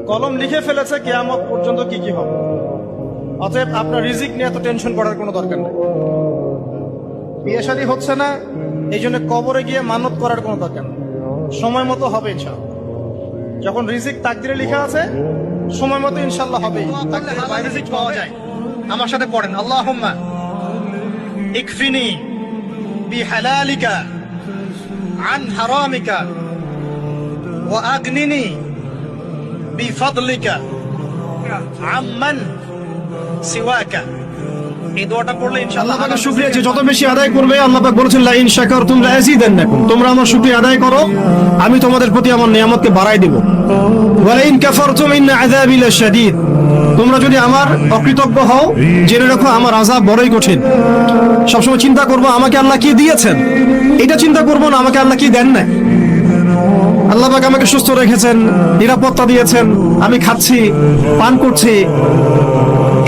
কলম লিখে ফেলেছে কিয়ামত পর্যন্ত কি কি হবে। অতএব আপনার রিজিক নিয়ে এত টেনশন করার কোনো দরকার নেই। বিয়ে শাদী হচ্ছে না, এই জন্য কবরে গিয়ে মানত করার কোনো দরকার নেই। সময় মতো হবে ইনশাআল্লাহ। যখন রিজিক তাকদিরে লেখা আছে, সময় মতো ইনশাআল্লাহ হবে। তাকদিরের বাইরে রিজিক পাওয়া যায়। আমার সাথে পড়েন, আল্লাহুম্মা ইকফিনি বিহালালিকা আন হারামিকা ওয়া আগনিনি বিফাদলিকা আম্মান সিওয়াকা। এই দোয়াটা পড়লে ইনশাআল্লাহ আল্লাহ পাকের শুকরিয়া যে যত বেশি আদায় করবে, আল্লাহ পাক বলেছেন লা ইন শাকারতুম লা আযীদান্নাকুম, তোমরা আমার শুকরিয়া আদায় করো, আমি তোমাদের প্রতি আমার নিয়ামতকে বাড়াই দেব। ওয়া লা ইন কাফারতুম ইন্না আযাবি লাশাদীদ, তোমরা যদি আমার অকৃতজ্ঞ হও, জেনে রাখো আমার আযাব বড়ই কঠিন। সবসময় চিন্তা করবো আমাকে আল্লাহ কি দিয়েছেন, এটা চিন্তা করবো না আমাকে আল্লাহ কি দেন না। আল্লাহ পাক আমাকে সুস্থ রেখেছেন, নিরাপত্তা দিয়েছেন, আমি খাচ্ছি, পান করছি।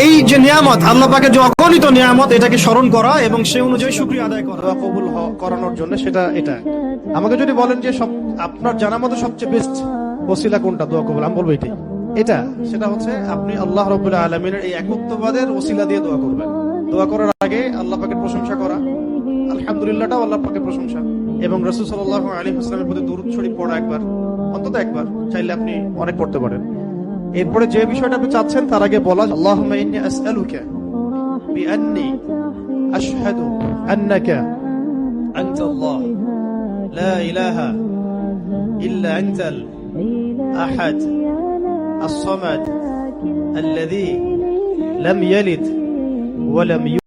এই যে নিয়ামত, আল্লাহ পাকের যে অগণিত নিয়ামত, এটাকে স্মরণ করা এবং সেই অনুযায়ী শুকরিয়া আদায় করা, দোয়া কবুল করানোর জন্য সেটা এটা। আমাকে যদি বলেন যে সব আপনার জানার মতো সবচেয়ে বেস্ট ওসিলা কোনটা দোয়া কবুল, আমি বলবো এটা সেটা হচ্ছে আপনি আল্লাহ রাব্বুল আলামিনের এই একত্ববাদের ওসিলা দিয়ে দোয়া করবেন। দোয়া করার আগে আল্লাহ পাকের প্রশংসা করা, আলহামদুলিল্লাহটাও আল্লাহ পাকের প্রশংসা, এবং রাসূল সাল্লাল্লাহু আলাইহি ওয়াসাল্লামের প্রতি দরুদ শরীফ পড়া একবার, অন্তত একবার, চাইলে আপনি অনেক পড়তে পারেন। এরপরে যে বিষয়টা আপনি চাচ্ছেন তার আগে বলা, আল্লাহুম্মা ইন্নী আসআলুকা বিআন্নী আশহাদু আন্নাকা আনতাল্লাহ লা ইলাহা ইল্লা আনতাল আহাদ الصمد الذي لم يلد ولم يولد